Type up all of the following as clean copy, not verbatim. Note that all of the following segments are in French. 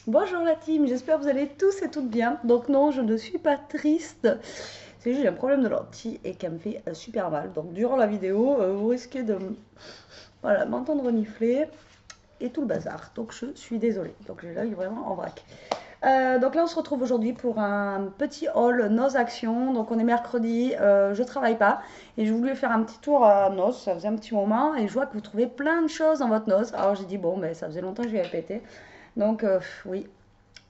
Bonjour la team, j'espère que vous allez tous et toutes bien. Donc non, je ne suis pas triste. C'est juste que j'ai un problème de lentilles et qu'elle me fait super mal. Donc durant la vidéo, vous risquez de voilà, m'entendre renifler et tout le bazar. Donc je suis désolée. Donc j'ai l'œil vraiment en vrac. Donc là on se retrouve aujourd'hui pour un petit haul Noz Action. Donc on est mercredi, je travaille pas et je voulais faire un petit tour à Noz, ça faisait un petit moment et je vois que vous trouvez plein de choses dans votre Noz. Alors j'ai dit bon, mais ça faisait longtemps que j'y avais pété. Donc oui,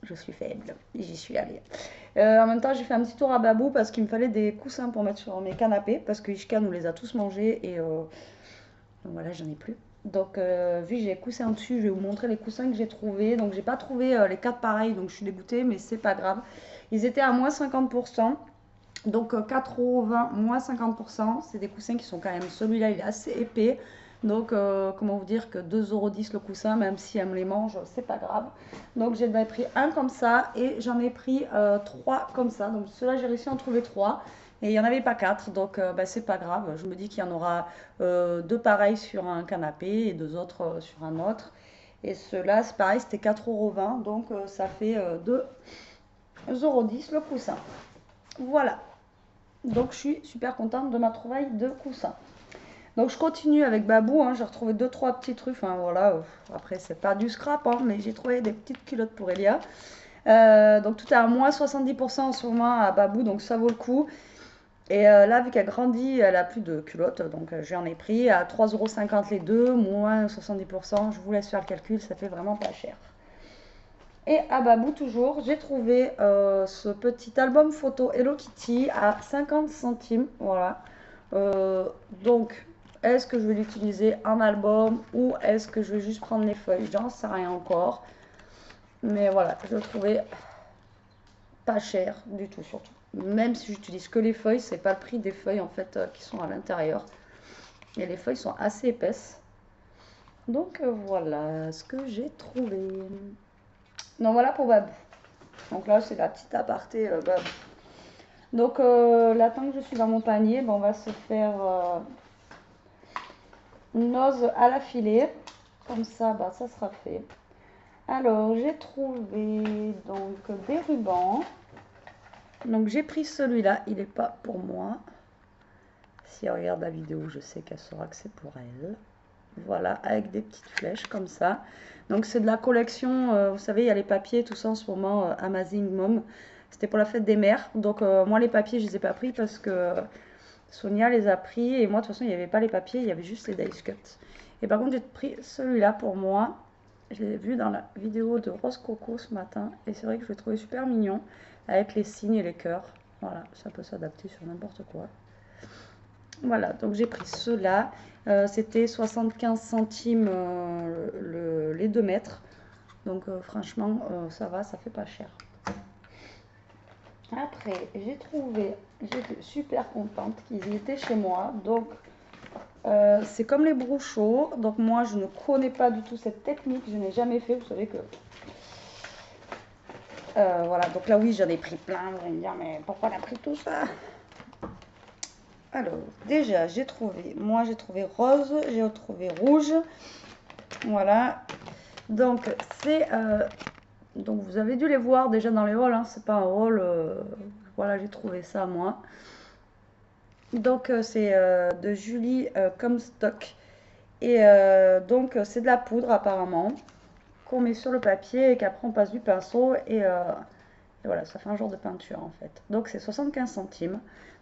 je suis faible, j'y suis allée. En même temps, j'ai fait un petit tour à Babou parce qu'il me fallait des coussins pour mettre sur mes canapés parce que Ishka nous les a tous mangés et donc voilà, j'en ai plus. Donc, vu que j'ai les coussins dessus, je vais vous montrer les coussins que j'ai trouvés. Donc, j'ai pas trouvé les 4 pareils, donc je suis dégoûtée, mais c'est pas grave. Ils étaient à moins 50%. Donc 4,20 € moins 50%. C'est des coussins qui sont quand même. Celui-là, il est assez épais. Donc, comment vous dire que 2,10 € le coussin, même si elle me les mange, c'est pas grave. Donc, j'en ai pris un comme ça et j'en ai pris 3 comme ça. Donc, ceux-là, j'ai réussi à en trouver 3. Et il n'y en avait pas 4, donc bah, c'est pas grave. Je me dis qu'il y en aura 2 pareils sur un canapé et 2 autres sur un autre. Et ceux-là, c'est pareil, c'était 4,20 €, donc ça fait 2,10 € le coussin. Voilà. Donc je suis super contente de ma trouvaille de coussin. Donc je continue avec Babou, hein, j'ai retrouvé 2-3 petits trucs, enfin voilà, après c'est pas du scrap, hein, mais j'ai trouvé des petites culottes pour Elia. Donc tout est à moins 70% en ce moment à Babou, donc ça vaut le coup. Et là, vu qu'elle grandit, elle a plus de culottes, donc j'en ai pris à 3,50 € les deux, moins 70%, je vous laisse faire le calcul, ça fait vraiment pas cher. Et à Babou toujours, j'ai trouvé ce petit album photo Hello Kitty à 50 centimes. Voilà. Donc, est-ce que je vais l'utiliser en album ou est-ce que je vais juste prendre les feuilles? J'en sais rien encore. Mais voilà, je le trouvais pas cher du tout surtout. Même si j'utilise que les feuilles, c'est pas le prix des feuilles en fait qui sont à l'intérieur. Et les feuilles sont assez épaisses. Donc voilà ce que j'ai trouvé. Donc voilà pour Babou. Donc là, c'est la petite aparté Babou. Donc là, tant que je suis dans mon panier, ben, on va se faire une noz à la filet. Comme ça, bah, ça sera fait. Alors, j'ai trouvé donc des rubans. Donc j'ai pris celui-là, il n'est pas pour moi. Si elle regarde la vidéo, je sais qu'elle saura que c'est pour elle. Voilà, avec des petites flèches comme ça. Donc c'est de la collection, vous savez, il y a les papiers, tout ça en ce moment, Amazing Mom. C'était pour la fête des mères. Donc moi les papiers, je ne les ai pas pris parce que Sonia les a pris. Et moi de toute façon, il n'y avait pas les papiers, il y avait juste les dice cuts. Et par contre, j'ai pris celui-là pour moi. Je l'ai vu dans la vidéo de Rose Coco ce matin. Et c'est vrai que je l'ai trouvé super mignon. Avec les signes et les cœurs. Voilà, ça peut s'adapter sur n'importe quoi. Voilà, donc j'ai pris ceux-là. C'était 75 centimes les 2 mètres. Donc franchement, ça va, ça fait pas cher. Après, j'étais super contente qu'ils étaient chez moi. Donc, c'est comme les brouchots. Donc moi, je ne connais pas du tout cette technique. Je n'ai jamais fait. Vous savez que... voilà, donc là, oui, j'en ai pris plein. Vous allez me dire, mais pourquoi on a pris tout ça? Alors, déjà, j'ai trouvé rose, j'ai trouvé rouge. Voilà. Donc, donc, vous avez dû les voir déjà dans les hauls, hein. C'est pas un haul. Voilà, j'ai trouvé ça, moi. Donc, c'est de Julie Comstock. Et donc, c'est de la poudre, apparemment, qu'on met sur le papier et qu'après, on passe du pinceau. Et voilà, ça fait un genre de peinture, en fait. Donc, c'est 75 centimes.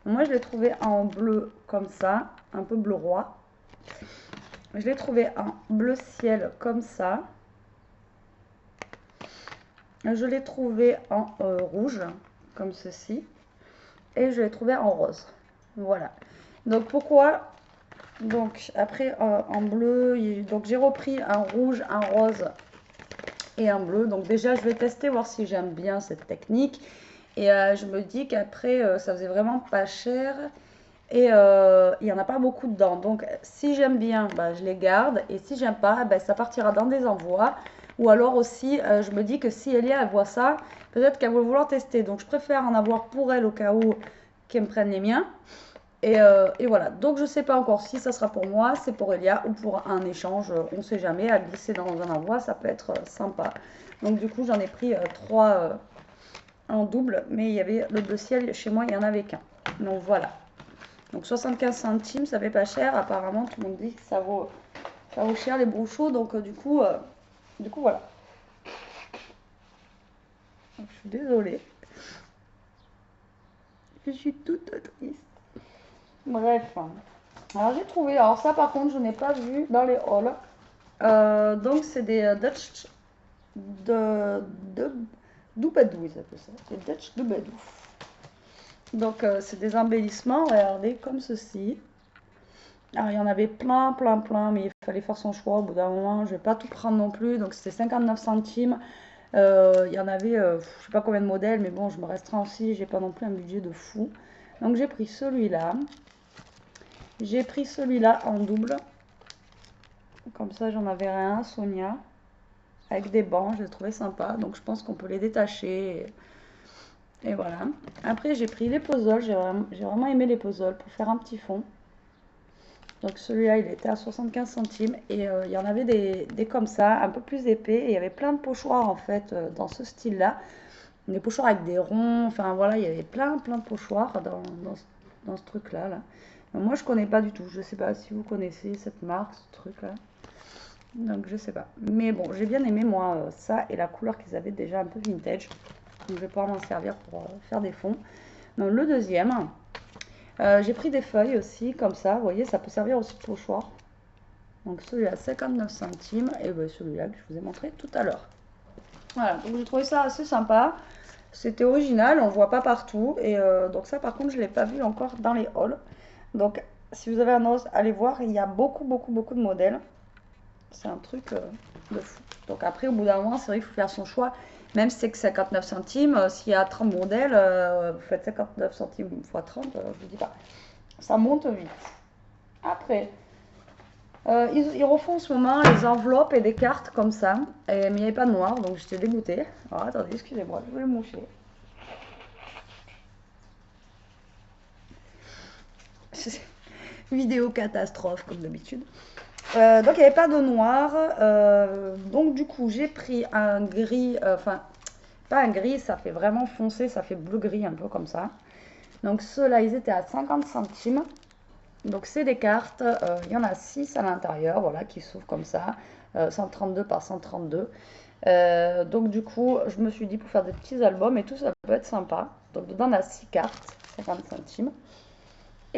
Moi, je l'ai trouvé en bleu comme ça, un peu bleu roi. Je l'ai trouvé en bleu ciel comme ça. Je l'ai trouvé en rouge, comme ceci. Et je l'ai trouvé en rose. Voilà. Donc, pourquoi? Donc, après, en bleu, donc j'ai repris un rouge, un rose et un bleu. Donc, déjà, je vais tester, voir si j'aime bien cette technique. Et je me dis qu'après, ça faisait vraiment pas cher. Et il n'y en a pas beaucoup dedans. Donc, si j'aime bien, bah, je les garde. Et si j'aime pas, bah, ça partira dans des envois. Ou alors aussi, je me dis que si Elia, elle voit ça, peut-être qu'elle va vouloir tester. Donc, je préfère en avoir pour elle au cas où qu'elle me prenne les miens. Et voilà, donc je sais pas encore si ça sera pour moi, c'est pour Elia ou pour un échange, on sait jamais, à glisser dans un envoi, ça peut être sympa. Donc du coup j'en ai pris 3 en double, mais il y avait le bleu ciel, chez moi il n'y en avait qu'un. Donc voilà, donc 75 centimes, ça fait pas cher, apparemment tout le monde dit que ça vaut cher les brouchons, donc du coup voilà. Donc, je suis désolée, je suis toute triste. Bref, alors j'ai trouvé, alors ça par contre je n'ai pas vu dans les hauls. Donc c'est des Dutch de Doubadou, ils appellent ça, des Dutch Doubadou. Donc c'est des embellissements, regardez, comme ceci. Alors il y en avait plein, mais il fallait faire son choix au bout d'un moment, je vais pas tout prendre non plus, donc c'était 59 centimes. Il y en avait, je sais pas combien de modèles, mais bon, je me restreins aussi, j'ai pas non plus un budget de fou. Donc j'ai pris celui-là. J'ai pris celui-là en double. Comme ça, j'en avais un, Sonia, avec des bancs, je l'ai trouvé sympa. Donc je pense qu'on peut les détacher. Et voilà. Après, j'ai pris les puzzles. J'ai vraiment aimé les puzzles pour faire un petit fond. Donc celui-là, il était à 75 centimes. Et il y en avait des comme ça, un peu plus épais. Et il y avait plein de pochoirs en fait dans ce style-là. Des pochoirs avec des ronds. Enfin voilà, il y avait plein de pochoirs dans ce truc-là. Là. Moi, je connais pas du tout. Je sais pas si vous connaissez cette marque, ce truc-là. Donc, je sais pas. Mais bon, j'ai bien aimé, moi, ça et la couleur qu'ils avaient déjà un peu vintage. Donc, je vais pouvoir m'en servir pour faire des fonds. Donc, le deuxième, j'ai pris des feuilles aussi, comme ça. Vous voyez, ça peut servir aussi de pochoir. Donc, celui-là, à 59 centimes. Et ben, celui-là que je vous ai montré tout à l'heure. Voilà, donc j'ai trouvé ça assez sympa. C'était original, on ne le voit pas partout. Et donc ça, par contre, je ne l'ai pas vu encore dans les hauls. Donc, si vous avez un os, allez voir. Il y a beaucoup de modèles. C'est un truc de fou. Donc après, au bout d'un moment, c'est vrai qu'il faut faire son choix. Même si c'est que 59 centimes, s'il y a 30 modèles, vous faites 59 centimes x 30, je vous dis pas. Ça monte vite. Après, ils refont en ce moment les enveloppes et des cartes comme ça. Mais il n'y avait pas de noir, donc j'étais dégoûtée. Alors attendez, excusez-moi, je vais le moucher. Vidéo catastrophe, comme d'habitude. Donc il n'y avait pas de noir. Donc du coup, j'ai pris un gris, enfin, pas un gris, ça fait vraiment foncé, ça fait bleu-gris un peu comme ça. Donc ceux-là, ils étaient à 50 centimes. Donc c'est des cartes, il y en a 6 à l'intérieur, voilà, qui s'ouvrent comme ça, 132 par 132. Donc du coup, je me suis dit pour faire des petits albums et tout, ça peut être sympa. Donc dedans, on a 6 cartes, 50 centimes.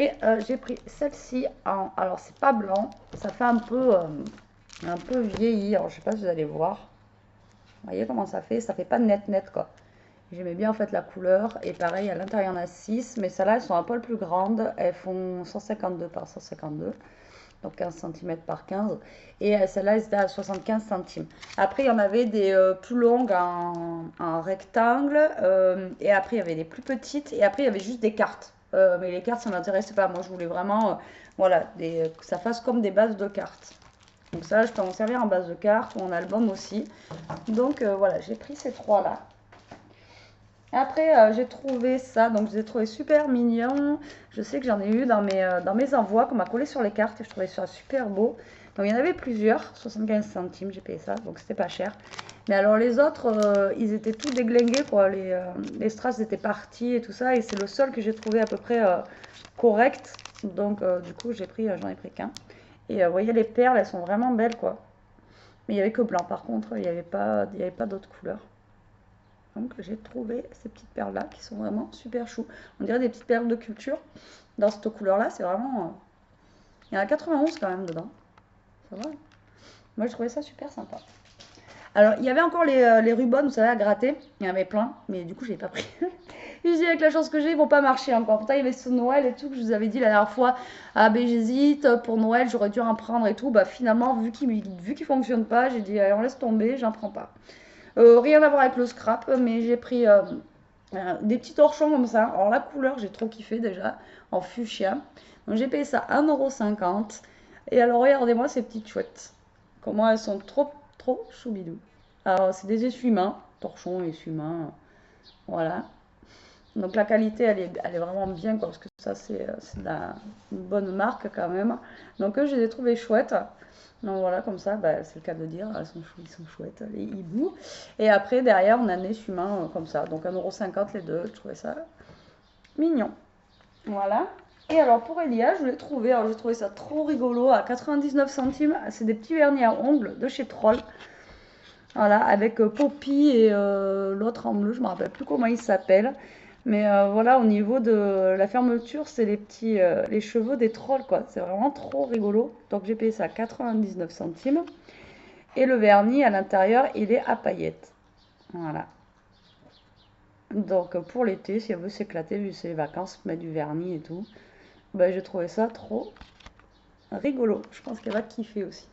Et j'ai pris celle-ci en... Alors, c'est pas blanc, ça fait un peu vieilli. Alors, je sais pas si vous allez voir. Vous voyez comment ça fait? Ça fait pas net, quoi. J'aimais bien en fait la couleur. Et pareil, à l'intérieur, il y en a 6. Mais celles-là, elles sont un poil plus grandes. Elles font 152 par 152. Donc 15 cm par 15. Et celle-là, elles étaient à 75 centimes. Après, il y en avait des plus longues en rectangle. Et après, il y avait des plus petites. Et après, il y avait juste des cartes. Mais les cartes, ça ne m'intéressait pas. Moi, je voulais vraiment voilà, que ça fasse comme des bases de cartes. Donc ça, je peux m'en servir en base de cartes ou en album aussi. Donc voilà, j'ai pris ces trois-là. Après, j'ai trouvé ça, donc je les ai trouvés super mignons. Je sais que j'en ai eu dans mes envois qu'on m'a collé sur les cartes et je trouvais ça super beau. Donc il y en avait plusieurs, 75 centimes, j'ai payé ça, donc c'était pas cher. Mais alors les autres, ils étaient tout déglingués, quoi. Les strass étaient partis et tout ça, et c'est le seul que j'ai trouvé à peu près correct. Donc du coup, j'en ai pris qu'un. Et vous voyez, les perles, elles sont vraiment belles, quoi. Mais il n'y avait que blanc, par contre, il n'y avait pas d'autres couleurs. Donc j'ai trouvé ces petites perles là qui sont vraiment super chou. On dirait des petites perles de culture. Dans cette couleur là, c'est vraiment... Il y en a 91 quand même dedans. Ça va. Moi je trouvais ça super sympa. Alors il y avait encore les rubans, vous savez, à gratter. Il y en avait plein, mais du coup j'ai pas pris. Je dis avec la chance que j'ai, ils vont pas marcher encore. Pourtant il y avait ce Noël et tout que je vous avais dit la dernière fois. Ah ben j'hésite, pour Noël j'aurais dû en prendre et tout. Bah finalement vu qu'il fonctionne pas, j'ai dit allez, on laisse tomber, j'en prends pas. Rien à voir avec le scrap, mais j'ai pris des petits torchons comme ça. Alors la couleur, j'ai trop kiffé déjà, en fuchsia. Donc j'ai payé ça 1,50 €. Et alors regardez-moi ces petites chouettes. Comment elles sont trop choubidou. Alors c'est des essuie-mains, torchons, essuie-mains, voilà. Donc la qualité, elle est vraiment bien, quoi, parce que Ça, c'est une bonne marque quand même. Donc, eux, je les ai trouvés chouettes. Donc, voilà, comme ça, bah, c'est le cas de dire. Ils sont chouettes, les hiboux. Et après, derrière, on a un essuie-main comme ça. Donc, 1,50 € les deux. Je trouvais ça mignon. Voilà. Et alors, pour Elia, je l'ai trouvé. Alors, j'ai trouvé ça trop rigolo à 99 centimes. C'est des petits vernis à ongles de chez Troll. Voilà, avec Poppy et l'autre en bleu, je ne me rappelle plus comment il s'appelle. Mais voilà, au niveau de la fermeture, c'est les cheveux des trolls, quoi. C'est vraiment trop rigolo. Donc j'ai payé ça 99 centimes. Et le vernis à l'intérieur, il est à paillettes. Voilà. Donc pour l'été, si elle veut s'éclater, vu que c'est les vacances, mettre du vernis et tout, ben, j'ai trouvé ça trop rigolo. Je pense qu'elle va kiffer aussi.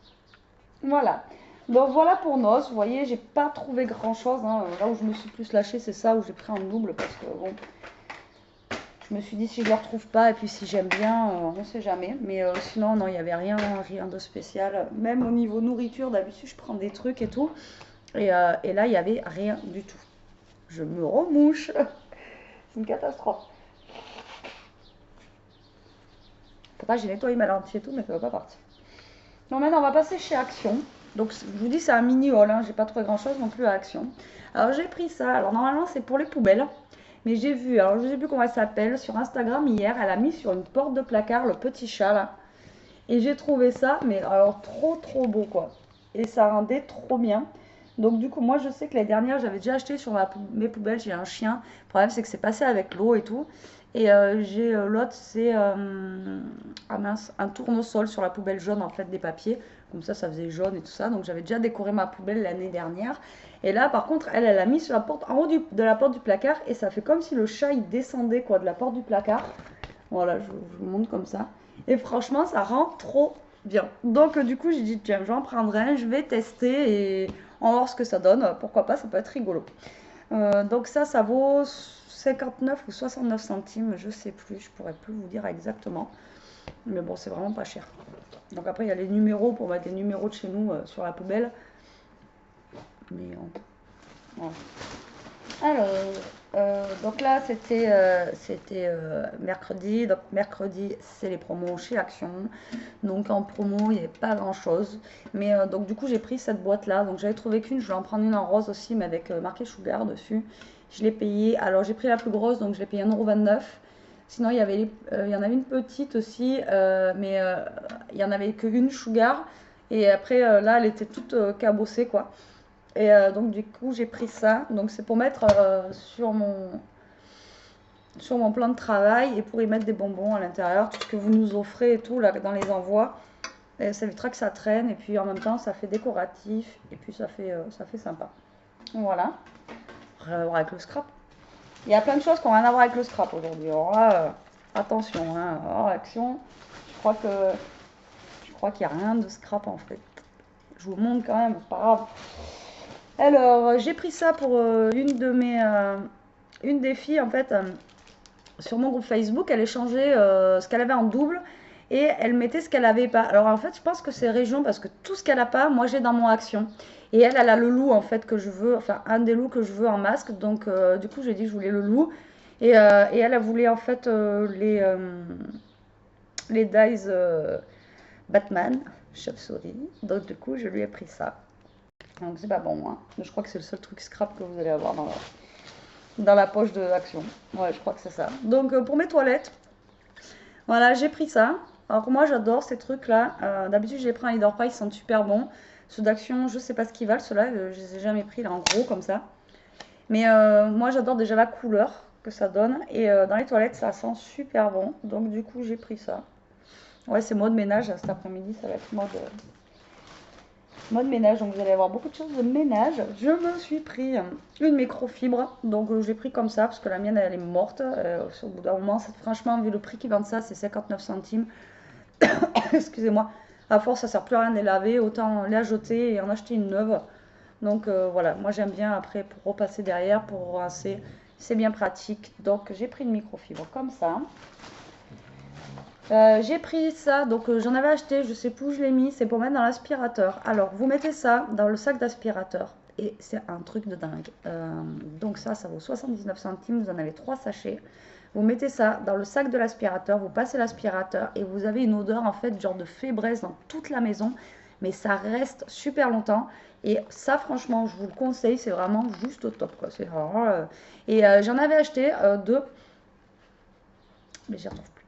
Voilà. Donc voilà pour Noce. Vous voyez, j'ai pas trouvé grand chose. Hein. Là où je me suis plus lâchée, c'est ça où j'ai pris en double parce que bon, je me suis dit si je le retrouve pas et puis si j'aime bien, on sait jamais. Mais sinon, non, il n'y avait rien de spécial. Même au niveau nourriture, d'habitude, je prends des trucs et tout. Et là, il n'y avait rien du tout. Je me remouche. C'est une catastrophe. Pourtant, j'ai nettoyé ma lentille et tout, mais ça va pas partir. Donc maintenant, on va passer chez Action. Donc, je vous dis, c'est un mini haul. Hein. J'ai pas trouvé grand chose non plus à Action. Alors, j'ai pris ça. Alors, normalement, c'est pour les poubelles. Mais j'ai vu, alors je sais plus comment elle s'appelle, sur Instagram hier, elle a mis sur une porte de placard le petit chat là. Et j'ai trouvé ça, mais alors trop beau quoi. Et ça rendait trop bien. Donc du coup, moi je sais que l'année dernière, j'avais déjà acheté sur mes poubelles, j'ai un chien. Le problème c'est que c'est passé avec l'eau et tout. Et j'ai l'autre, c'est ah mince, un tournesol sur la poubelle jaune en fait des papiers. Comme ça faisait jaune et tout ça. Donc j'avais déjà décoré ma poubelle l'année dernière. Et là, par contre, elle a mis sur la porte, en haut de la porte du placard. Et ça fait comme si le chat, il descendait quoi, de la porte du placard. Voilà, je vous montre comme ça. Et franchement, ça rend trop bien. Donc, du coup, j'ai dit, tiens, j'en prendrai un, je vais tester et on va voir ce que ça donne. Pourquoi pas, ça peut être rigolo. Donc ça vaut 59 ou 69 centimes, je sais plus, je pourrais plus vous dire exactement. Mais bon, c'est vraiment pas cher. Donc après, il y a les numéros pour mettre les numéros de chez nous sur la poubelle. Mais voilà. Alors, donc là, c'était mercredi. Donc mercredi, c'est les promos chez Action. Donc en promo, il n'y avait pas grand-chose. Mais donc du coup, j'ai pris cette boîte-là. Donc j'avais trouvé qu'une, je vais en prendre une en rose aussi, mais avec marqué Sugar dessus. Je l'ai payé. Alors j'ai pris la plus grosse, donc je l'ai payé 1,29 €. Sinon, il y en avait une petite aussi, mais il n'y en avait qu'une Sugar. Et après, là, elle était toute cabossée, quoi. Et donc du coup j'ai pris ça. Donc c'est pour mettre sur mon plan de travail et pour y mettre des bonbons à l'intérieur, tout ce que vous nous offrez et tout là dans les envois. Et ça évitera que ça traîne et puis en même temps ça fait décoratif et puis ça fait sympa. Voilà. Rien à voir avec le scrap. Il y a plein de choses qui n'ont rien à voir avec le scrap aujourd'hui. Alors là, attention, hein, hors Action. Je crois qu'il n'y a rien de scrap en fait. Je vous montre quand même, c'est pas grave. Alors, j'ai pris ça pour une des filles, en fait, sur mon groupe Facebook. Elle échangeait ce qu'elle avait en double et elle mettait ce qu'elle avait pas. Alors, en fait, je pense que c'est région parce que tout ce qu'elle a pas, moi, j'ai dans mon Action. Et elle a le loup, en fait, que je veux, enfin, un des loups que je veux en masque. Donc, du coup, j'ai dit que je voulais le loup. Et elle a voulu, en fait, les dies Batman, chauve-souris. Donc, du coup, je lui ai pris ça. Donc c'est pas bon, hein. Mais je crois que c'est le seul truc scrap que vous allez avoir dans la poche de Action. Ouais, je crois que c'est ça. Donc pour mes toilettes, voilà, j'ai pris ça. Alors moi j'adore ces trucs là. D'habitude je les prends à Lidl, ils sentent super bons. Ceux d'Action, je sais pas ce qu'ils valent, ceux-là, je les ai jamais pris là en gros comme ça. Mais moi j'adore déjà la couleur que ça donne. Et dans les toilettes ça sent super bon. Donc du coup j'ai pris ça. Ouais, c'est mode ménage cet après-midi, ça va être mode ménage, donc vous allez avoir beaucoup de choses de ménage. Je me suis pris une microfibre, donc j'ai pris comme ça parce que la mienne elle est morte. Au bout d'un moment, franchement, vu le prix qu'ils vendent ça, c'est 59 centimes. Excusez-moi, à force ça sert plus à rien de les laver, autant les jeter et en acheter une neuve. Donc voilà, moi j'aime bien après pour repasser derrière, pour rincer, c'est bien pratique. Donc j'ai pris une microfibre comme ça. J'ai pris ça, donc j'en avais acheté, je sais plus où je l'ai mis, c'est pour mettre dans l'aspirateur. Alors, vous mettez ça dans le sac d'aspirateur et c'est un truc de dingue. Donc ça vaut 79 centimes, vous en avez 3 sachets. Vous mettez ça dans le sac de l'aspirateur, vous passez l'aspirateur et vous avez une odeur en fait genre de fée braise dans toute la maison. Mais ça reste super longtemps. Et ça franchement, je vous le conseille, c'est vraiment juste au top, quoi. C'est vraiment, et j'en avais acheté deux, mais j'y retrouve plus.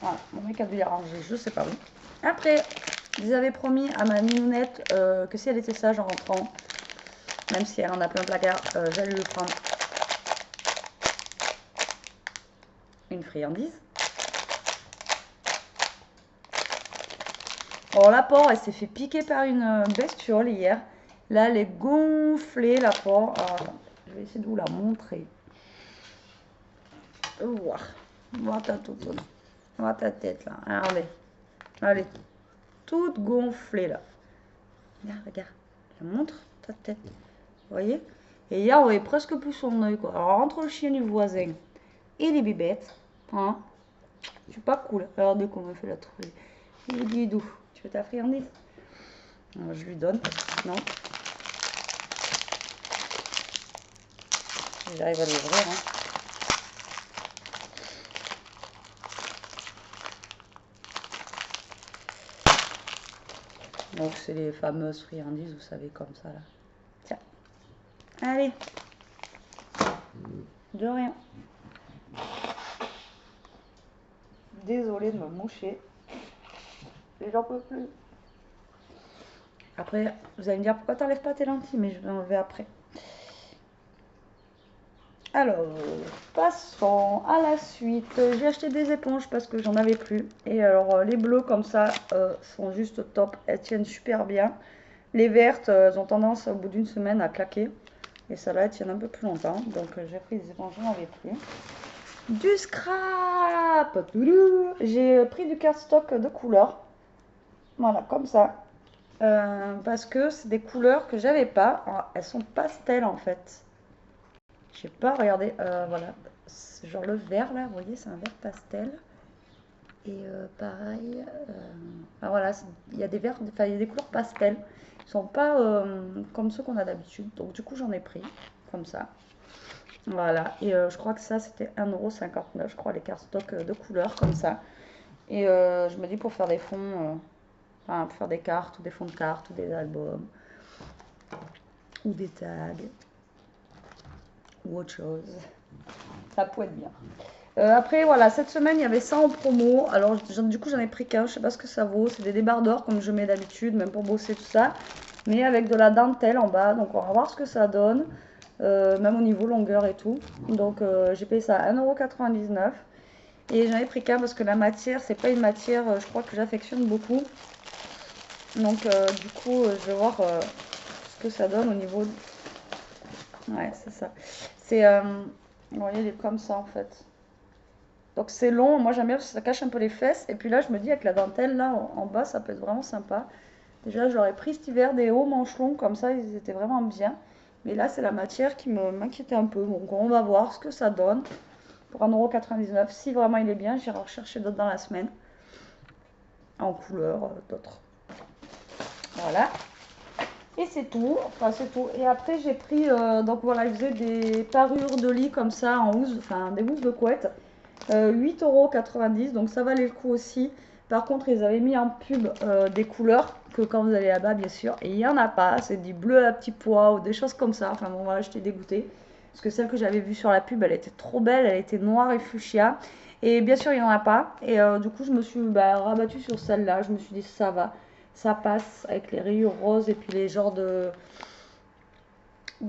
Voilà, mon mec a dû les ranger, je sais pas où. Après, ils avaient promis à ma minounette que si elle était sage en rentrant, même si elle en a plein de placard, j'allais lui prendre une friandise. Alors la porc, elle s'est fait piquer par une bestiole hier. Là, elle est gonflée, la porc. Alors, attends, je vais essayer de vous la montrer. Voir. Voir ta toute, voir ta tête là. Regardez. Elle est toute gonflée là. Regarde, regarde. Je montre ta tête. Vous voyez? Et hier, on voyait presque plus son œil, quoi. Alors, entre le chien du voisin et les bébêtes, hein, c'est pas cool. Regardez comment elle fait la trouille. Il dit d'où? Tu veux ta friandise? Je lui donne, sinon, j'arrive à l'ouvrir. Hein. Donc, c'est les fameuses friandises, vous savez, comme ça, là. Tiens. Allez. De rien. Désolée de me moucher. Et j'en peux plus. Après, vous allez me dire, pourquoi t'enlèves pas tes lentilles? Mais je vais enlever après. Alors, passons à la suite. J'ai acheté des éponges parce que j'en avais plus. Et alors, les bleues comme ça sont juste top. Elles tiennent super bien. Les vertes, elles ont tendance au bout d'une semaine à claquer. Et celles-là, elles tiennent un peu plus longtemps. Donc, j'ai pris des éponges, j'en avais plus. Du scrap. J'ai pris du cardstock de couleur. Voilà, comme ça. Parce que c'est des couleurs que j'avais pas. Alors, elles sont pastel en fait. Je sais pas, regardez, voilà, genre le vert là, vous voyez, c'est un vert pastel. Et pareil, voilà, il y a des verts, enfin il y a des couleurs pastel. Ils sont pas comme ceux qu'on a d'habitude. Donc du coup j'en ai pris, comme ça. Voilà, et je crois que ça c'était 1,59 €, je crois, les cardstock de couleurs comme ça. Et je me dis pour faire des fonds, enfin pour faire des cartes, ou des fonds de cartes, ou des albums, ou des tags. Ou autre chose. Ça peut être bien. Après, voilà, cette semaine, il y avait ça en promo. Alors, du coup, j'en ai pris qu'un. Je sais pas ce que ça vaut. C'est des débardeurs comme je mets d'habitude, même pour bosser tout ça. Mais avec de la dentelle en bas. Donc, on va voir ce que ça donne. Même au niveau longueur et tout. Donc, j'ai payé ça à 1,99 €. Et j'en ai pris qu'un parce que la matière, c'est pas une matière, je crois, que j'affectionne beaucoup. Donc, du coup, je vais voir ce que ça donne au niveau... Ouais, c'est ça. C'est, vous voyez, il est comme ça en fait. Donc c'est long, moi j'aime bien parce que ça cache un peu les fesses. Et puis là, je me dis avec la dentelle là en bas, ça peut être vraiment sympa. Déjà, j'aurais pris cet hiver des hauts manches longs, comme ça, ils étaient vraiment bien. Mais là, c'est la matière qui m'inquiétait un peu. Donc on va voir ce que ça donne pour 1,99 €. Si vraiment il est bien, j'irai rechercher d'autres dans la semaine. En couleur, d'autres. Voilà. Et c'est tout, enfin c'est tout. Et après j'ai pris, donc voilà, ils faisaient des parures de lit comme ça en housse, enfin des housses de couette, 8,90 €, donc ça valait le coup aussi. Par contre ils avaient mis en pub des couleurs que quand vous allez là-bas bien sûr, et il n'y en a pas, c'est du bleu à petits pois ou des choses comme ça. Enfin bon voilà, j'étais dégoûtée, parce que celle que j'avais vue sur la pub, elle était trop belle, elle était noire et fuchsia. Et bien sûr il n'y en a pas, et du coup je me suis rabattue sur celle-là, je me suis dit ça va. Ça passe avec les rayures roses et puis les genres de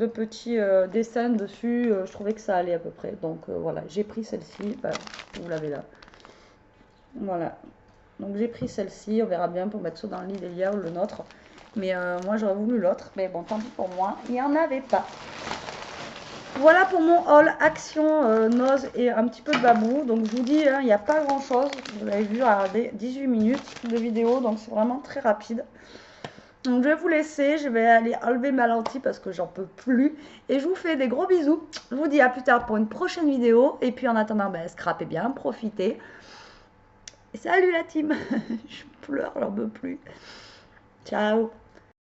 petits dessins dessus. Je trouvais que ça allait à peu près. Donc voilà, j'ai pris celle-ci. Bah, vous l'avez là. Voilà. Donc j'ai pris celle-ci. On verra bien pour mettre ça dans le lit d'Elia ou le nôtre. Mais moi j'aurais voulu l'autre. Mais bon, tant pis pour moi. Il n'y en avait pas. Voilà pour mon haul Action, Noz et un petit peu de Babou. Donc je vous dis, il n'y a pas grand chose. Vous avez vu, regardez, 18 minutes de vidéo. Donc c'est vraiment très rapide. Donc je vais vous laisser. Je vais aller enlever ma lentille parce que j'en peux plus. Et je vous fais des gros bisous. Je vous dis à plus tard pour une prochaine vidéo. Et puis en attendant, scrapez bien, profitez. Et salut la team. Je pleure, j'en peux plus. Ciao.